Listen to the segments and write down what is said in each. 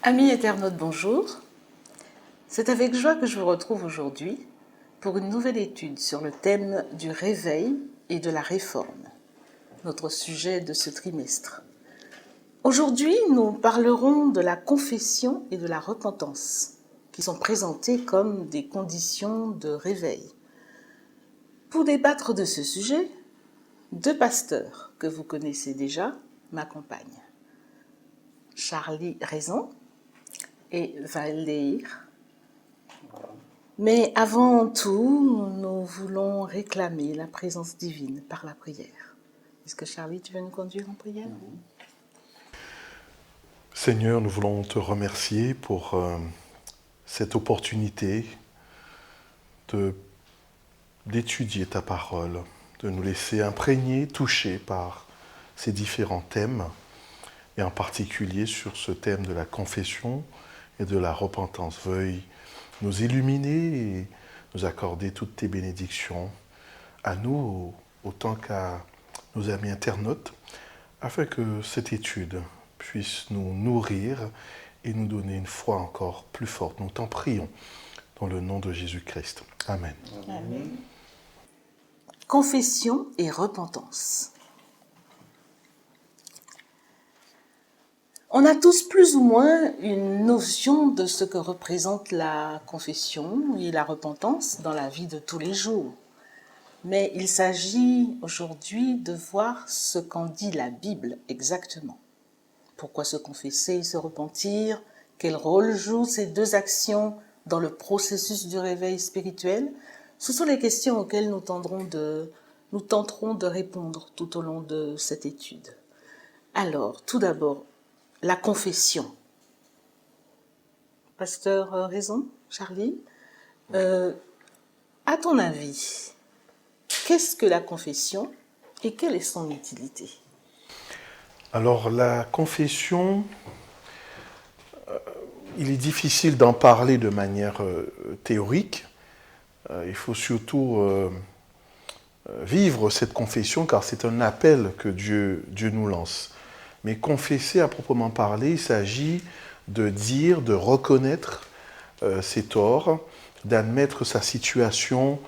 Amis internautes, bonjour. C'est avec joie que je vous retrouve aujourd'hui pour une nouvelle étude sur le thème du réveil et de la réforme, notre sujet de ce trimestre. Aujourd'hui, nous parlerons de la confession et de la repentance, qui sont présentées comme des conditions de réveil. Pour débattre de ce sujet, deux pasteurs que vous connaissez déjà m'accompagnent. Charlie Raison et Valdeir. Mais avant tout, nous voulons réclamer la présence divine par la prière. Est-ce que Charlie, tu veux nous conduire en prière? Seigneur, nous voulons te remercier pour cette opportunité d'étudier ta parole, de nous laisser imprégner, toucher par ces différents thèmes, et en particulier sur ce thème de la confession et de la repentance. Veuille nous illuminer et nous accorder toutes tes bénédictions à nous autant qu'à nos amis internautes, afin que cette étude puisse nous nourrir et nous donner une foi encore plus forte. Nous t'en prions dans le nom de Jésus-Christ. Amen. Amen. Confession et repentance. On a tous plus ou moins une notion de ce que représente la confession et la repentance dans la vie de tous les jours. Mais il s'agit aujourd'hui de voir ce qu'en dit la Bible exactement. Pourquoi se confesser et se repentir? Quel rôle jouent ces deux actions dans le processus du réveil spirituel? Ce sont les questions auxquelles nous tenterons de répondre tout au long de cette étude. Alors, tout d'abord, la confession. Pasteur Raison, Charlie, à ton avis, qu'est-ce que la confession et quelle est son utilité? Alors, la confession, il est difficile d'en parler de manière théorique. Il faut surtout vivre cette confession, car c'est un appel que Dieu nous lance. Mais confesser à proprement parler, il s'agit de dire, de reconnaître ses torts, d'admettre sa situation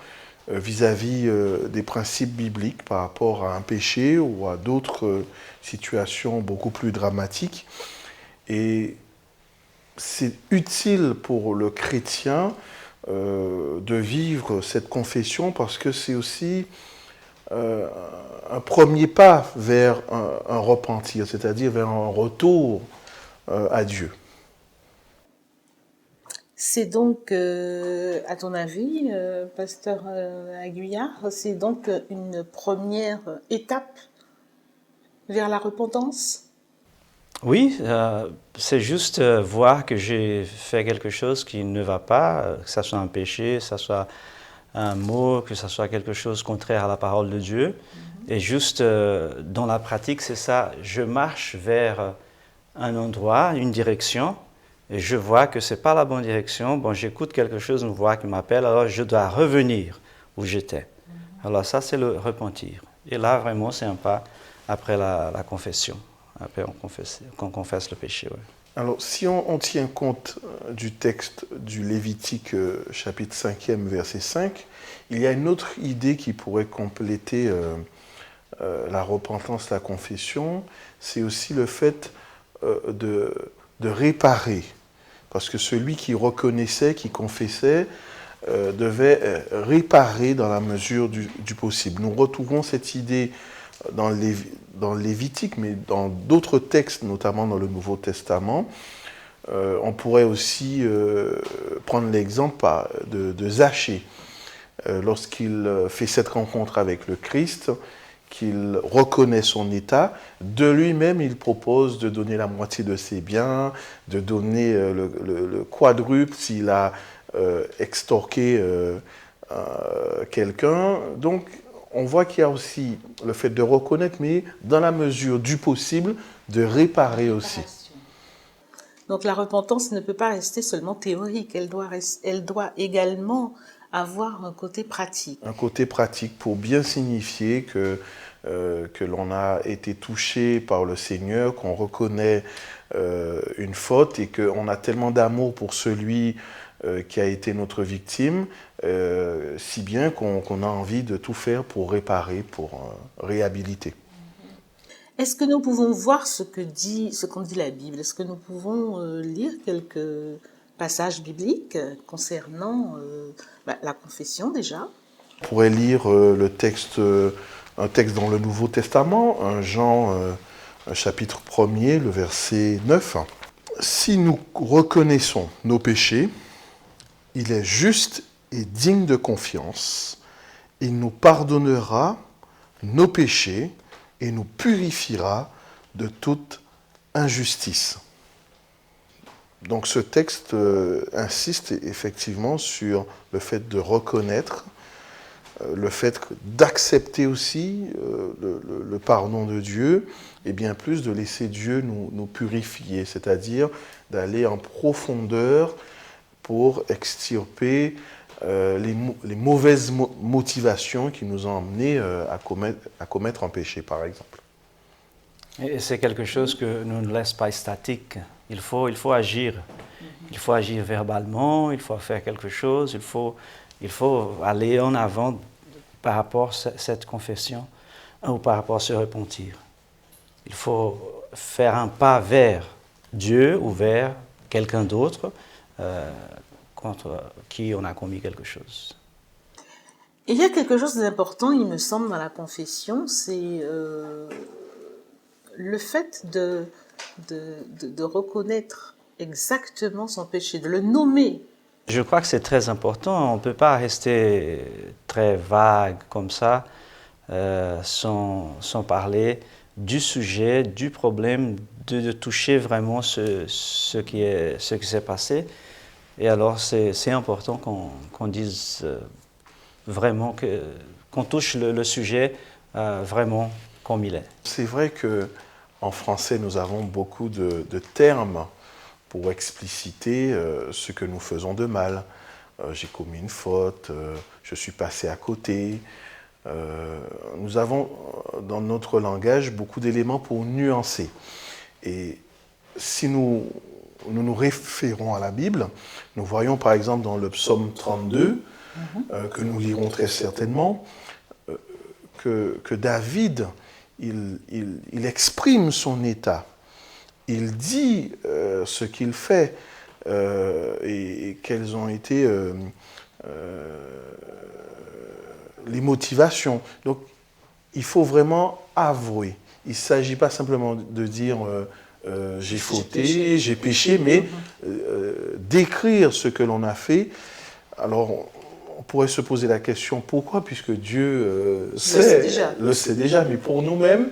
vis-à-vis des principes bibliques par rapport à un péché ou à d'autres situations beaucoup plus dramatiques. Et c'est utile pour le chrétien de vivre cette confession parce que c'est aussi un premier pas vers un repentir, c'est-à-dire vers un retour à Dieu. C'est donc, à ton avis, pasteur Aguillard, c'est donc une première étape vers la repentance? Oui, c'est juste voir que j'ai fait quelque chose qui ne va pas, que ce soit un péché, que ce soit un mot, que ce soit quelque chose contraire à la parole de Dieu. Et juste dans la pratique, c'est ça, je marche vers un endroit, une direction, et je vois que ce n'est pas la bonne direction. Bon, j'écoute quelque chose, une voix qui m'appelle, alors je dois revenir où j'étais. Alors ça, c'est le repentir. Et là, vraiment, c'est un pas après la confession. Après, qu'on confesse le péché. Ouais. Alors, si on tient compte du texte du Lévitique chapitre 5e, verset 5, il y a une autre idée qui pourrait compléter la repentance, la confession, c'est aussi le fait de réparer. Parce que celui qui reconnaissait, qui confessait, devait réparer dans la mesure du possible. Nous retrouvons cette idée dans le Lévitique, mais dans d'autres textes, notamment dans le Nouveau Testament. On pourrait aussi prendre l'exemple de Zachée. Lorsqu'il fait cette rencontre avec le Christ, qu'il reconnaît son état, de lui-même, il propose de donner la moitié de ses biens, de donner le quadruple s'il a extorqué quelqu'un. Donc, on voit qu'il y a aussi le fait de reconnaître, mais dans la mesure du possible, de réparer aussi. Donc la repentance ne peut pas rester seulement théorique, elle doit également avoir un côté pratique. Un côté pratique pour bien signifier que que l'on a été touché par le Seigneur, qu'on reconnaît une faute et qu'on a tellement d'amour pour celui qui a été notre victime, si bien qu'on a envie de tout faire pour réparer, pour réhabiliter. Est-ce que nous pouvons voir ce qu'en dit la Bible? Est-ce que nous pouvons lire quelques passages bibliques concernant la confession déjà? On pourrait lire un texte dans le Nouveau Testament, un Jean chapitre 1er, le verset 9. « Si nous reconnaissons nos péchés, il est juste et digne de confiance. Il nous pardonnera nos péchés et nous purifiera de toute injustice. » Donc ce texte insiste effectivement sur le fait de reconnaître, le fait d'accepter aussi le pardon de Dieu, et bien plus de laisser Dieu nous purifier, c'est-à-dire d'aller en profondeur pour extirper les mauvaises motivations qui nous ont amenés à commettre un péché, par exemple. Et c'est quelque chose que nous ne laisse pas statique. Il faut agir. Il faut agir verbalement, il faut faire quelque chose, il faut aller en avant par rapport à cette confession ou par rapport à se repentir. Il faut faire un pas vers Dieu ou vers quelqu'un d'autre contre qui on a commis quelque chose. Il y a quelque chose d'important, il me semble, dans la confession, c'est le fait de reconnaître exactement son péché, de le nommer. Je crois que c'est très important. On ne peut pas rester très vague comme ça, sans parler du sujet, du problème, de toucher vraiment ce qui s'est passé. Et alors, c'est important qu'on dise vraiment, qu'on touche le sujet vraiment comme il est. C'est vrai qu'en français, nous avons beaucoup de termes pour expliciter ce que nous faisons de mal. J'ai commis une faute, je suis passé à côté. Nous avons dans notre langage beaucoup d'éléments pour nuancer. Et si nous nous référons à la Bible, nous voyons par exemple dans le psaume 32, que nous lirons très certainement, que David, il exprime son état. Il dit ce qu'il fait et quelles ont été les motivations. Donc, il faut vraiment avouer. Il ne s'agit pas simplement de dire j'ai fauté, j'ai péché, mais d'écrire ce que l'on a fait. Alors, on pourrait se poser la question pourquoi, puisque Dieu le sait déjà, mais pour nous-mêmes,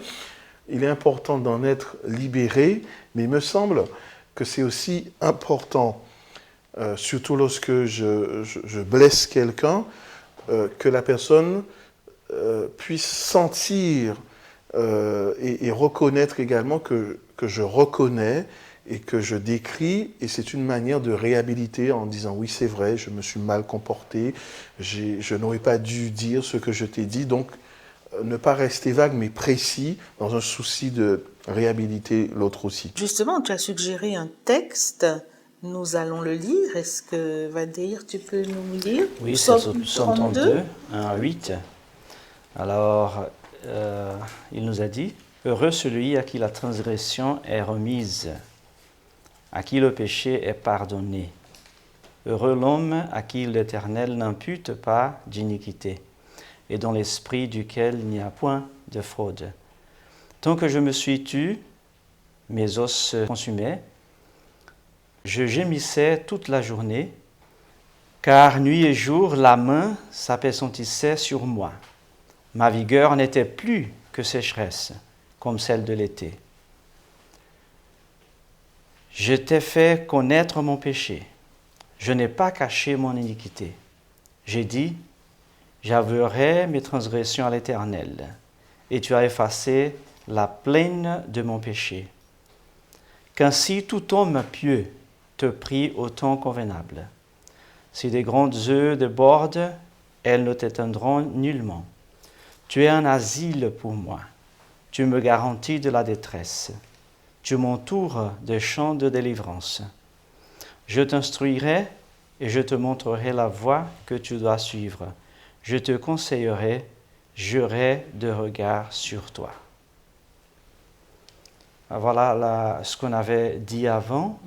il est important d'en être libéré, mais il me semble que c'est aussi important, surtout lorsque je blesse quelqu'un, que la personne puisse sentir et reconnaître également que je reconnais et que je décris, et c'est une manière de réhabiliter en disant oui, c'est vrai, je me suis mal comporté, je n'aurais pas dû dire ce que je t'ai dit, donc ne pas rester vague mais précis dans un souci de réhabiliter l'autre aussi. Justement, tu as suggéré un texte, nous allons le lire. Est-ce que Vadeir, tu peux nous lire? Oui, c'est Psaume 32, 1 à 8. Alors, il nous a dit « Heureux celui à qui la transgression est remise, à qui le péché est pardonné. Heureux l'homme à qui l'Éternel n'impute pas d'iniquité, et dans l'esprit duquel il n'y a point de fraude. Tant que je me suis tu, mes os se consumaient, je gémissais toute la journée, car nuit et jour la main s'appesantissait sur moi. Ma vigueur n'était plus que sécheresse, comme celle de l'été. Je t'ai fait connaître mon péché. Je n'ai pas caché mon iniquité. J'ai dit, j'avouerai mes transgressions à l'Éternel, et tu as effacé la plaine de mon péché. Qu'ainsi tout homme pieux te prie au temps convenable. Si des grandes eaux débordent, elles ne t'éteindront nullement. Tu es un asile pour moi. Tu me garantis de la détresse. Tu m'entoures de chants de délivrance. Je t'instruirai et je te montrerai la voie que tu dois suivre. Je te conseillerai, j'aurai de regard sur toi. Voilà ce qu'on avait dit avant.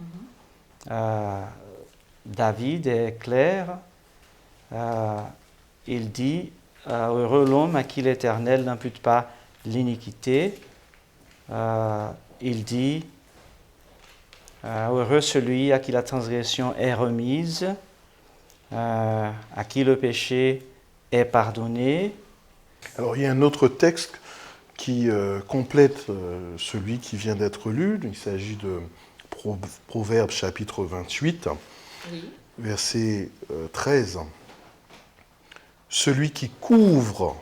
David est clair. Il dit « Heureux l'homme à qui l'Éternel n'impute pas l'iniquité. » Il dit « Heureux celui à qui la transgression est remise, à qui le péché est pardonné. » Alors il y a un autre texte qui complète celui qui vient d'être lu. Il s'agit de Proverbes chapitre 28, verset 13. Celui qui couvre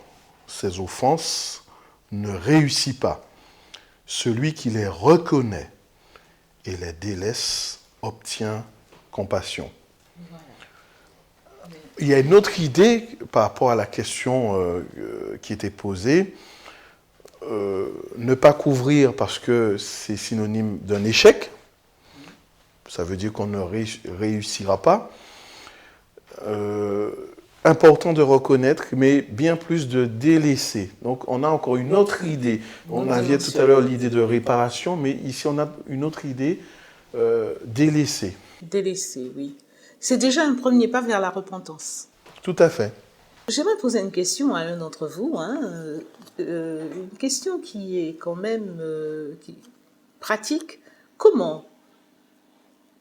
ses offenses ne réussit pas. Celui qui les reconnaît et les délaisse obtient compassion. Il y a une autre idée par rapport à la question qui était posée. Ne pas couvrir parce que c'est synonyme d'un échec. Ça veut dire qu'on ne réussira pas. Important de reconnaître, mais bien plus de délaisser. Donc on a encore une autre idée. On avait tout à l'heure l'idée de réparation, mais ici on a une autre idée, délaisser. Délaisser, oui. C'est déjà un premier pas vers la repentance. Tout à fait. J'aimerais poser une question à un d'entre vous, une question qui est quand même pratique. Comment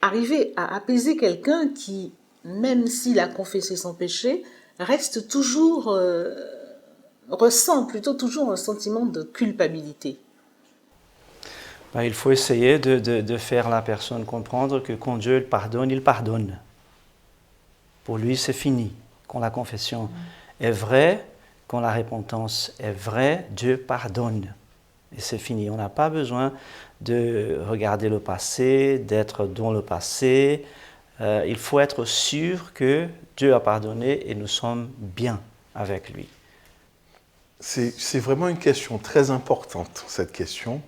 arriver à apaiser quelqu'un qui, même s'il a confessé son péché, reste toujours, ressent plutôt toujours un sentiment de culpabilité? Il faut essayer de faire la personne comprendre que quand Dieu le pardonne, il pardonne. Pour lui, c'est fini. Quand la confession est vraie, quand la repentance est vraie, Dieu pardonne. Et c'est fini. On n'a pas besoin de regarder le passé, d'être dans le passé. Il faut être sûr que Dieu a pardonné et nous sommes bien avec lui. C'est vraiment une question très importante, cette question,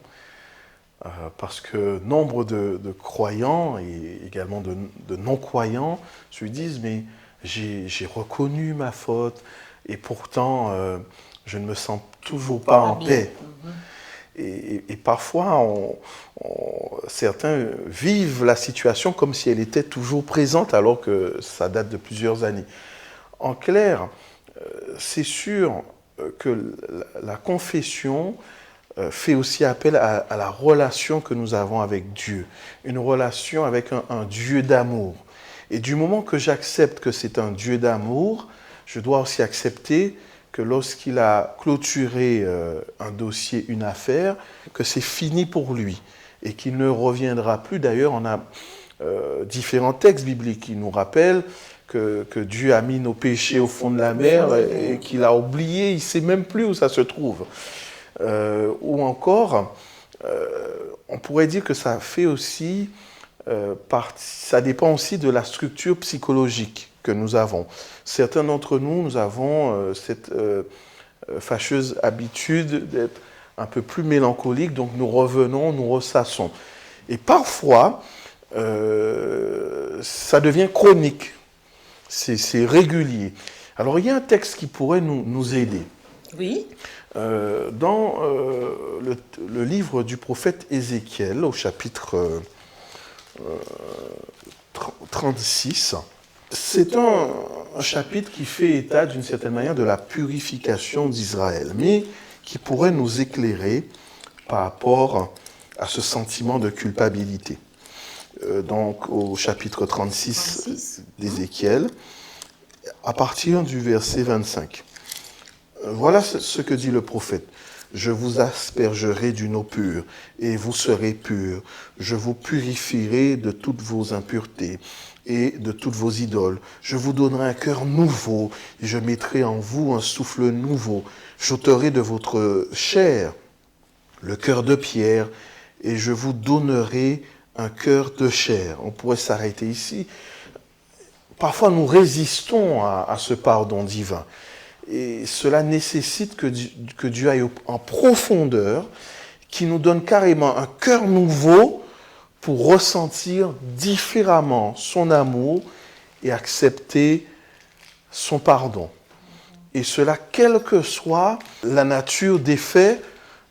parce que nombre de croyants et également de non-croyants se disent « mais j'ai reconnu ma faute et pourtant je ne me sens toujours pas en paix ». Et parfois, certains vivent la situation comme si elle était toujours présente alors que ça date de plusieurs années. En clair, c'est sûr que la confession fait aussi appel à la relation que nous avons avec Dieu, une relation avec un Dieu d'amour. Et du moment que j'accepte que c'est un Dieu d'amour, je dois aussi accepter que lorsqu'il a clôturé un dossier, une affaire, que c'est fini pour lui et qu'il ne reviendra plus. D'ailleurs, on a différents textes bibliques qui nous rappellent que Dieu a mis nos péchés au fond de la mer et qu'il a oublié, il ne sait même plus où ça se trouve. Ou encore, on pourrait dire que ça fait aussi ça dépend aussi de la structure psychologique que nous avons. Certains d'entre nous, nous avons cette fâcheuse habitude d'être un peu plus mélancolique, donc nous revenons, nous ressassons. Et parfois, ça devient chronique, c'est régulier. Alors il y a un texte qui pourrait nous aider. Oui. Dans le livre du prophète Ézéchiel, au chapitre 36, c'est un chapitre qui fait état d'une certaine manière de la purification d'Israël, mais qui pourrait nous éclairer par rapport à ce sentiment de culpabilité. Donc au chapitre 36 d'Ézéchiel, à partir du verset 25. Voilà ce que dit le prophète. Je vous aspergerai d'une eau pure, et vous serez purs. Je vous purifierai de toutes vos impuretés et de toutes vos idoles. Je vous donnerai un cœur nouveau, et je mettrai en vous un souffle nouveau. J'ôterai de votre chair le cœur de pierre, et je vous donnerai un cœur de chair. On pourrait s'arrêter ici. Parfois, nous résistons à ce pardon divin. Et cela nécessite que Dieu aille en profondeur, qui nous donne carrément un cœur nouveau pour ressentir différemment son amour et accepter son pardon. Et cela, quelle que soit la nature des faits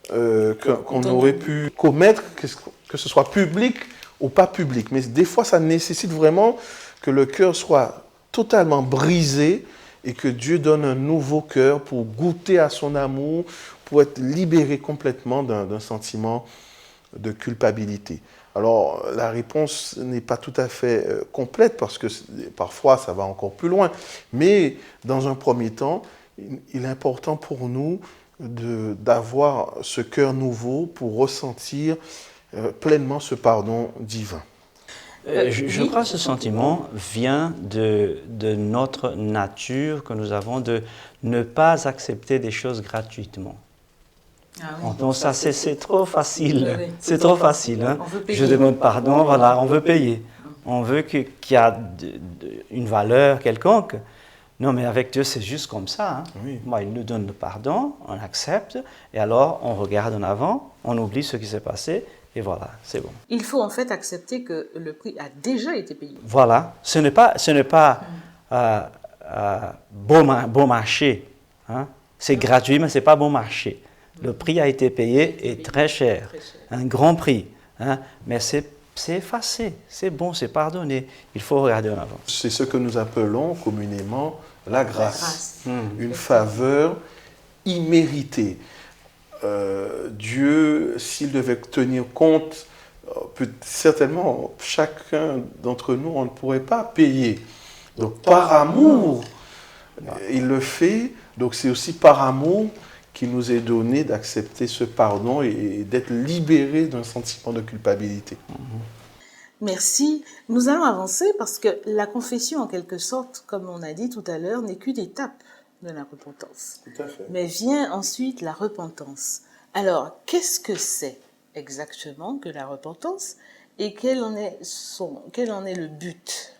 qu'on aurait pu commettre, que ce soit public ou pas public. Mais des fois, ça nécessite vraiment que le cœur soit totalement brisé et que Dieu donne un nouveau cœur pour goûter à son amour, pour être libéré complètement d'un sentiment de culpabilité. Alors, la réponse n'est pas tout à fait complète parce que parfois, ça va encore plus loin. Mais dans un premier temps, il est important pour nous d'avoir ce cœur nouveau pour ressentir pleinement ce pardon divin. Je crois que ce sentiment vient de notre nature que nous avons de ne pas accepter des choses gratuitement. Ah oui. Donc ça, c'est trop facile. Oui. C'est trop facile. Hein? On veut payer. Je demande pardon, voilà, on veut payer. On veut qu'il y ait une valeur quelconque. Non, mais avec Dieu, c'est juste comme ça. Hein? Oui. Moi, il nous donne le pardon, on accepte, et alors on regarde en avant, on oublie ce qui s'est passé, et voilà, c'est bon. Il faut en fait accepter que le prix a déjà été payé. Voilà, ce n'est pas bon marché. Hein? C'est gratuit, mais ce n'est pas bon marché. Le prix a été payé et très cher, un grand prix. Hein? Mais c'est effacé, c'est bon, c'est pardonné. Il faut regarder en avant. C'est ce que nous appelons communément la grâce. grâce. Une faveur imméritée. Dieu, s'il devait tenir compte, certainement, chacun d'entre nous, on ne pourrait pas payer. Donc, par amour, il le fait. Donc, c'est aussi par amour qu'il nous est donné d'accepter ce pardon et d'être libéré d'un sentiment de culpabilité. Merci. Nous allons avancer parce que la confession, en quelque sorte, comme on a dit tout à l'heure, n'est qu'une étape de la repentance. Tout à fait. Mais vient ensuite la repentance. Alors, qu'est-ce que c'est exactement que la repentance et quel en est le but?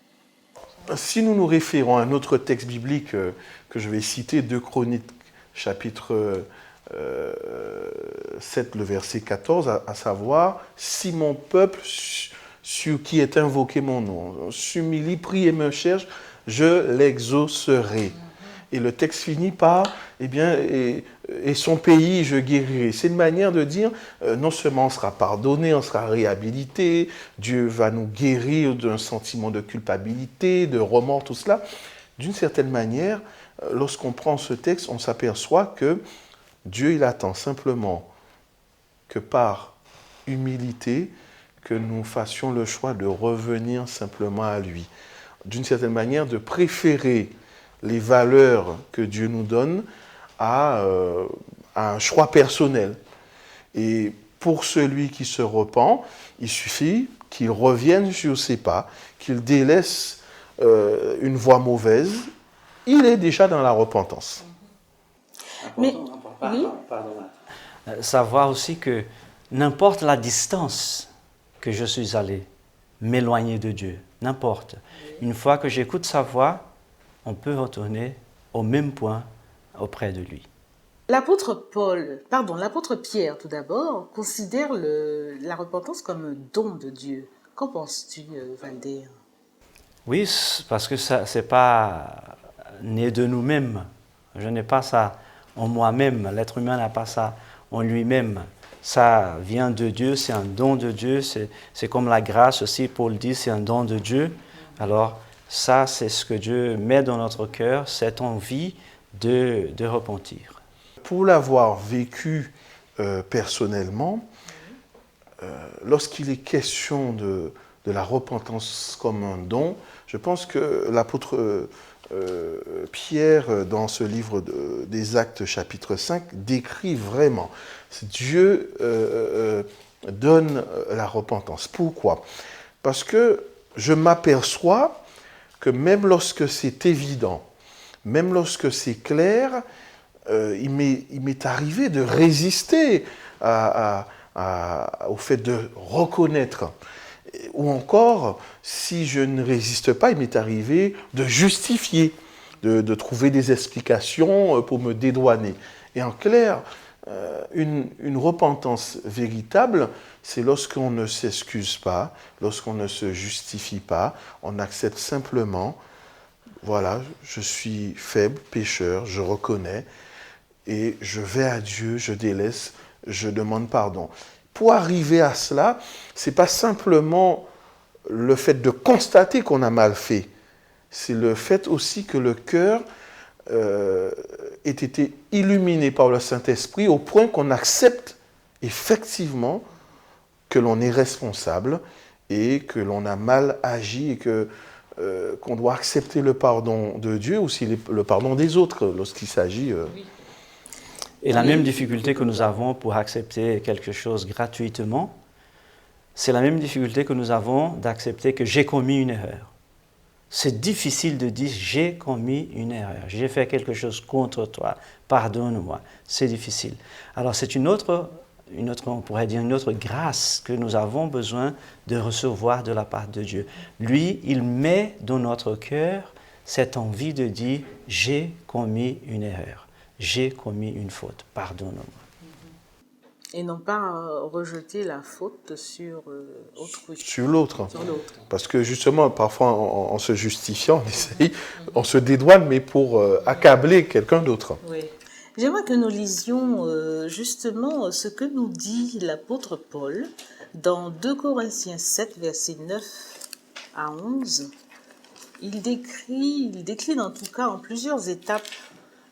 Si nous nous référons à un autre texte biblique que je vais citer, 2 Chroniques, chapitre 7, le verset 14, à savoir « Si mon peuple, sur qui est invoqué mon nom, s'humilie, prie et me cherche, je l'exaucerai. » Et le texte finit par « et son pays, je guérirai ». C'est une manière de dire, non seulement on sera pardonné, on sera réhabilité, Dieu va nous guérir d'un sentiment de culpabilité, de remords, tout cela. D'une certaine manière, lorsqu'on prend ce texte, on s'aperçoit que Dieu, il attend simplement que par humilité, que nous fassions le choix de revenir simplement à lui. D'une certaine manière, de préférer les valeurs que Dieu nous donne à un choix personnel. Et pour celui qui se repent, il suffit qu'il revienne sur ses pas, qu'il délaisse une voie mauvaise. Il est déjà dans la repentance. Mais, oui. Savoir aussi que n'importe la distance que je suis allé m'éloigner de Dieu, n'importe. Une fois que j'écoute sa voix, on peut retourner au même point auprès de lui. L'apôtre Pierre, tout d'abord, considère la repentance comme un don de Dieu. Qu'en penses-tu, Valder? Oui, parce que ça, c'est pas né de nous-mêmes. Je n'ai pas ça en moi-même. L'être humain n'a pas ça en lui-même. Ça vient de Dieu, c'est un don de Dieu. C'est comme la grâce aussi, Paul dit, c'est un don de Dieu. Alors, ça, c'est ce que Dieu met dans notre cœur, cette envie de repentir. Pour l'avoir vécu personnellement, lorsqu'il est question de la repentance comme un don, je pense que l'apôtre Pierre, dans ce livre des Actes, chapitre 5, décrit vraiment. Dieu donne la repentance. Pourquoi? Parce que je m'aperçois que même lorsque c'est évident, même lorsque c'est clair, il m'est arrivé de résister au fait de reconnaître. Ou encore, si je ne résiste pas, il m'est arrivé de justifier. de trouver des explications pour me dédouaner. Et en clair, une repentance véritable, c'est lorsqu'on ne s'excuse pas, lorsqu'on ne se justifie pas, on accepte simplement, voilà, je suis faible, pécheur, je reconnais, et je vais à Dieu, je délaisse, je demande pardon. Pour arriver à cela, ce n'est pas simplement le fait de constater qu'on a mal fait, c'est le fait aussi que le cœur ait été illuminé par le Saint-Esprit au point qu'on accepte effectivement que l'on est responsable et que l'on a mal agi et qu'on doit accepter le pardon de Dieu, aussi le pardon des autres lorsqu'il s'agit... Et la même difficulté que nous avons pour accepter quelque chose gratuitement, c'est la même difficulté que nous avons d'accepter que j'ai commis une erreur. C'est difficile de dire j'ai commis une erreur, j'ai fait quelque chose contre toi, pardonne-moi. C'est difficile. Alors c'est on pourrait dire une autre grâce que nous avons besoin de recevoir de la part de Dieu. Lui, il met dans notre cœur cette envie de dire j'ai commis une erreur, j'ai commis une faute, pardonne-moi. Et non pas rejeter la faute sur autrui. Sur l'autre. Parce que justement, parfois, en se justifiant, on se dédouane, mais pour accabler quelqu'un d'autre. Oui. J'aimerais que nous lisions justement ce que nous dit l'apôtre Paul dans 2 Corinthiens 7, versets 9 à 11. Il décline en tout cas en plusieurs étapes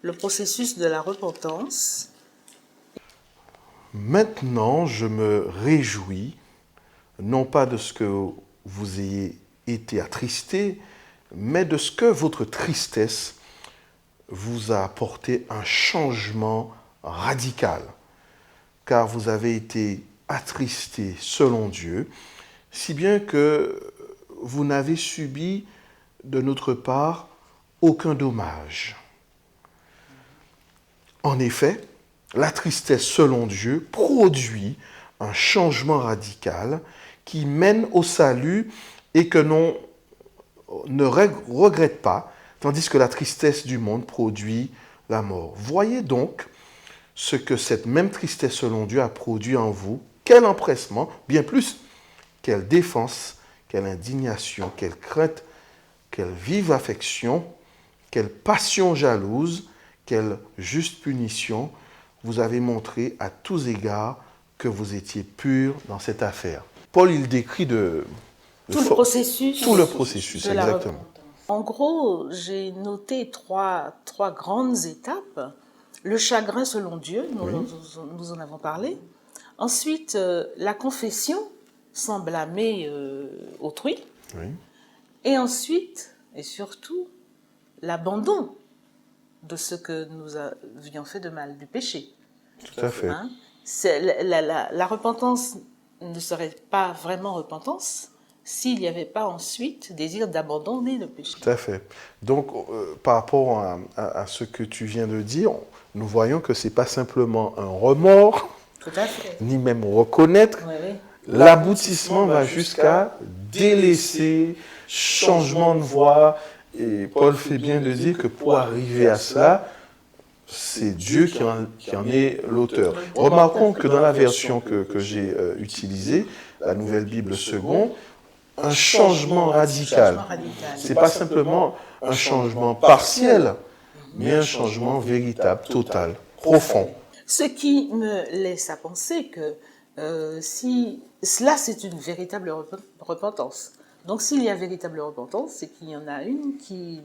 le processus de la repentance. Maintenant, je me réjouis, non pas de ce que vous ayez été attristés, mais de ce que votre tristesse vous a apporté un changement radical, car vous avez été attristés selon Dieu, si bien que vous n'avez subi de notre part aucun dommage. En effet, la tristesse selon Dieu produit un changement radical qui mène au salut et que l'on ne regrette pas, tandis que la tristesse du monde produit la mort. Voyez donc ce que cette même tristesse selon Dieu a produit en vous. Quel empressement, bien plus, quelle défense, quelle indignation, quelle crainte, quelle vive affection, quelle passion jalouse, quelle juste punition. Vous avez montré à tous égards que vous étiez purs dans cette affaire. Paul, il décrit tout le processus. Tout le processus, exactement. En gros, j'ai noté trois grandes étapes. Le chagrin selon Dieu, nous en avons parlé. Ensuite, la confession sans blâmer autrui. Oui. Et ensuite, et surtout, l'abandon de ce que nous avions fait de mal, du péché. Tout à fait. Hein? La repentance ne serait pas vraiment repentance s'il n'y avait pas ensuite désir d'abandonner le péché. Tout à fait. Donc, par rapport à ce que tu viens de dire, nous voyons que ce n'est pas simplement un remords, tout à fait, ni même reconnaître. Oui, oui. L'aboutissement va jusqu'à délaisser, changement de voie. Et Paul fait bien de dire que pour arriver à cela, c'est Dieu qui en est l'auteur. Remarquons que dans la version que j'ai utilisée, la Nouvelle Bible seconde, un changement radical. Ce n'est pas simplement un changement partiel, mais un changement véritable, total, profond. Ce qui me laisse à penser que si cela, c'est une véritable repentance. Donc, s'il y a véritable repentance, c'est qu'il y en a une qui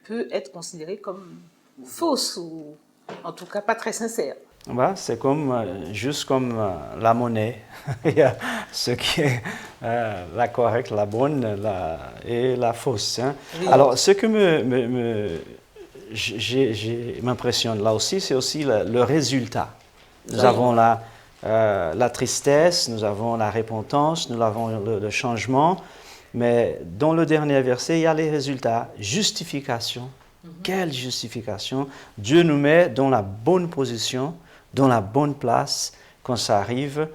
peut être considérée comme fausse ou en tout cas pas très sincère. Bah, c'est juste comme la monnaie. Il y a ce qui est la correcte, la bonne et la fausse. Hein. Oui. Alors, ce que m'impressionne là aussi, c'est aussi le résultat. Nous avons la tristesse, nous avons la repentance, nous avons le changement, mais dans le dernier verset, il y a les résultats. Justification. Quelle justification! Dieu nous met dans la bonne position, dans la bonne place quand ça arrive.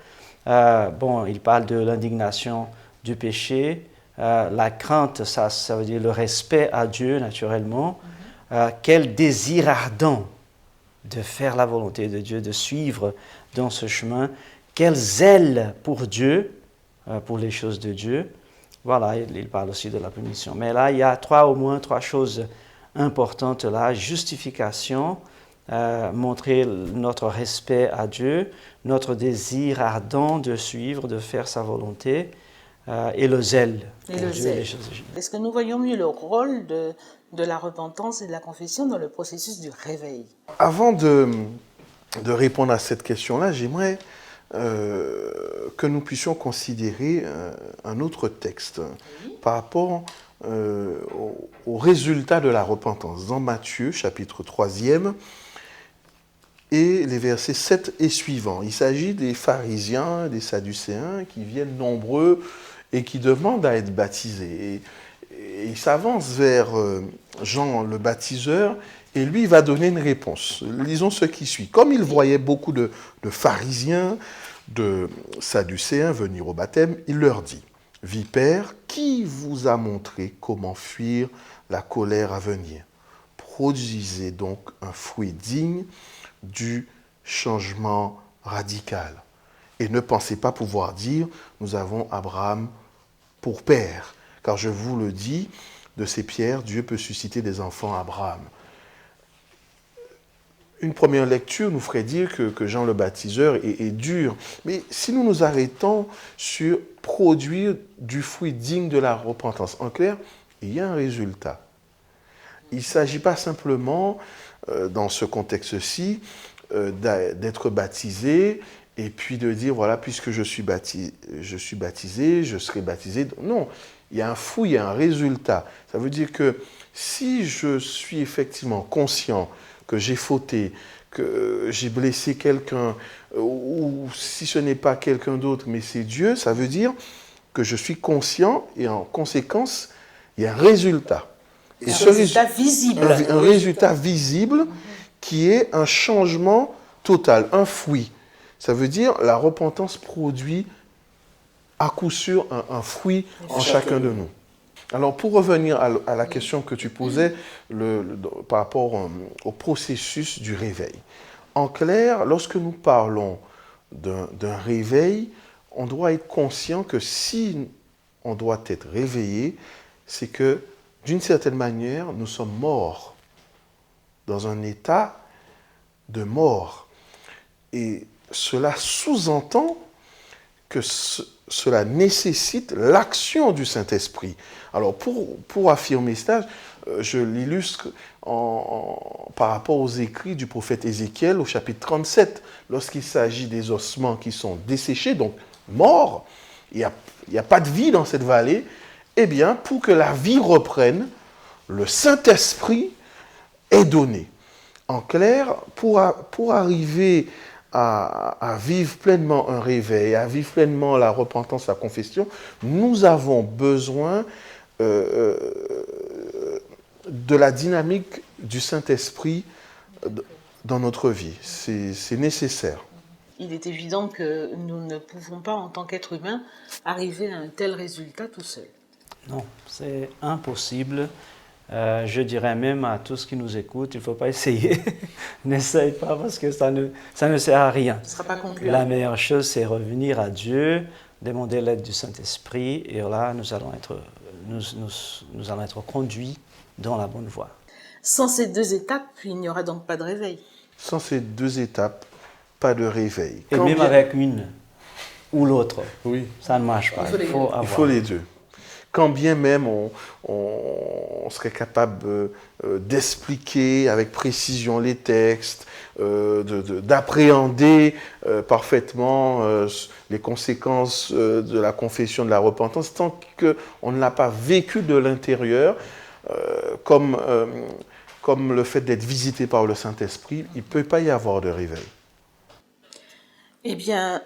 Il parle de l'indignation du péché, La crainte, ça veut dire le respect à Dieu, naturellement. Quel désir ardent de faire la volonté de Dieu, de suivre dans ce chemin. Quel zèle pour Dieu, pour les choses de Dieu. Voilà, il parle aussi de la punition. Mais là, il y a au moins trois choses importantes là. Justification, montrer notre respect à Dieu, notre désir ardent de suivre, de faire sa volonté, et le zèle pour Dieu, les choses de Dieu. Est-ce que nous voyons mieux le rôle de la repentance et de la confession dans le processus du réveil? Avant de répondre à cette question-là, j'aimerais que nous puissions considérer un autre texte par rapport au résultat de la repentance. Dans Matthieu, chapitre 3e, et les versets 7 et suivants. Il s'agit des pharisiens, des sadducéens qui viennent nombreux et qui demandent à être baptisés. Et ils s'avancent vers Jean le baptiseur et lui il va donner une réponse. Lisons ce qui suit. Comme il voyait beaucoup de pharisiens, de sadducéens venir au baptême, il leur dit: « Vipères, qui vous a montré comment fuir la colère à venir? Produisez donc un fruit digne du changement radical. Et ne pensez pas pouvoir dire, nous avons Abraham pour père. Car je vous le dis, de ces pierres, Dieu peut susciter des enfants à Abraham. » Une première lecture nous ferait dire que Jean le baptiseur est dur. Mais si nous nous arrêtons sur produire du fruit digne de la repentance, en clair, il y a un résultat. Il ne s'agit pas simplement, dans ce contexte-ci, d'être baptisé et puis de dire, voilà, puisque je suis baptisé, je serai baptisé. Non, il y a un fruit, il y a un résultat. Ça veut dire que si je suis effectivement conscient que j'ai fauté, que j'ai blessé quelqu'un, ou si ce n'est pas quelqu'un d'autre, mais c'est Dieu, ça veut dire que je suis conscient et en conséquence, il y a un résultat. Et ce résultat visible. Un résultat visible qui est un changement total, un fruit. Ça veut dire la repentance produit à coup sûr un fruit en chacun de nous. Alors, pour revenir à la question que tu posais par rapport au processus du réveil. En clair, lorsque nous parlons d'un réveil, on doit être conscient que si on doit être réveillé, c'est que, d'une certaine manière, nous sommes morts, dans un état de mort. Et cela sous-entend que cela nécessite l'action du Saint-Esprit. Alors, pour affirmer cela, je l'illustre par rapport aux écrits du prophète Ézéchiel au chapitre 37. Lorsqu'il s'agit des ossements qui sont desséchés, donc morts, il n'y a pas de vie dans cette vallée, eh bien, pour que la vie reprenne, le Saint-Esprit est donné. En clair, pour arriver à vivre pleinement un réveil, à vivre pleinement la repentance, la confession, nous avons besoin de la dynamique du Saint-Esprit dans notre vie. C'est nécessaire. Il est évident que nous ne pouvons pas, en tant qu'être humain, arriver à un tel résultat tout seul. Non, c'est impossible. Je dirais même à tous qui nous écoutent, il ne faut pas essayer. N'essaye pas parce que ça ne sert à rien. Ce ne sera pas concluant. La meilleure chose, c'est revenir à Dieu, demander l'aide du Saint-Esprit, et là, nous allons être conduits dans la bonne voie. Sans ces deux étapes, il n'y aura donc pas de réveil. Sans ces deux étapes, pas de réveil. Et même avec une ou l'autre, oui, ça ne marche pas. Il faut les deux. Quand bien même on serait capable d'expliquer avec précision les textes, d'appréhender parfaitement les conséquences de la confession, de la repentance, tant qu'on ne l'a pas vécu de l'intérieur, comme le fait d'être visité par le Saint-Esprit, il ne peut pas y avoir de réveil. Eh bien,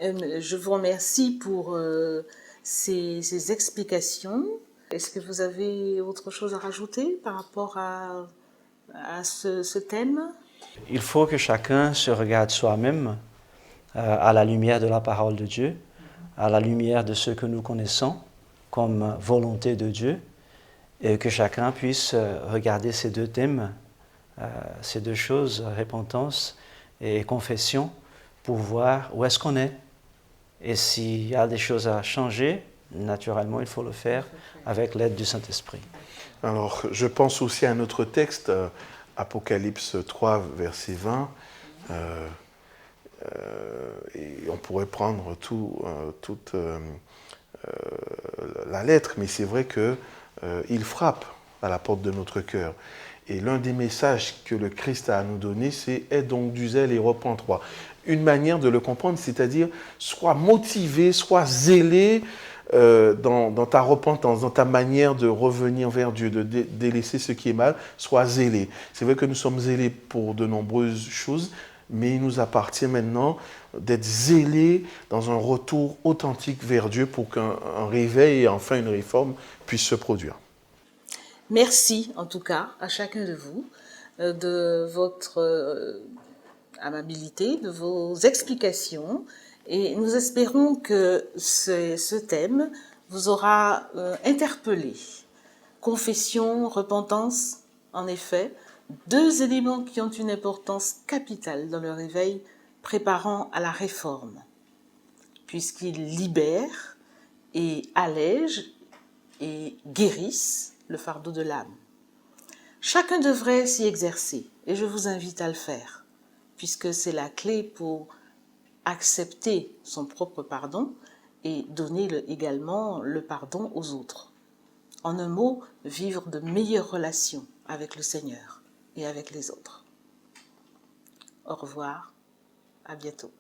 je vous remercie pour ces explications. Est-ce que vous avez autre chose à rajouter par rapport à ce thème? Il faut que chacun se regarde soi-même à la lumière de la parole de Dieu, à la lumière de ce que nous connaissons, comme volonté de Dieu, et que chacun puisse regarder ces deux thèmes, ces deux choses, repentance et confession, pour voir où est-ce qu'on est. Et s'il y a des choses à changer, naturellement, il faut le faire avec l'aide du Saint-Esprit. Alors, je pense aussi à un autre texte, Apocalypse 3, verset 20. Et on pourrait prendre toute la lettre, mais c'est vrai qu'il frappe à la porte de notre cœur. Et l'un des messages que le Christ a à nous donner, c'est « Aie donc du zèle et repens-toi ». Une manière de le comprendre, c'est-à-dire sois motivé, sois zélé dans ta repentance, dans ta manière de revenir vers Dieu, de délaisser ce qui est mal, sois zélé. C'est vrai que nous sommes zélés pour de nombreuses choses, mais il nous appartient maintenant d'être zélés dans un retour authentique vers Dieu pour qu'un réveil et enfin une réforme puissent se produire. Merci en tout cas à chacun de vous de votre amabilité, de vos explications, et nous espérons que ce thème vous aura interpellé. Confession, repentance, en effet, deux éléments qui ont une importance capitale dans le réveil préparant à la réforme, puisqu'ils libèrent et allègent et guérissent le fardeau de l'âme. Chacun devrait s'y exercer, et je vous invite à le faire, puisque c'est la clé pour accepter son propre pardon et donner également le pardon aux autres. En un mot, vivre de meilleures relations avec le Seigneur et avec les autres. Au revoir, à bientôt.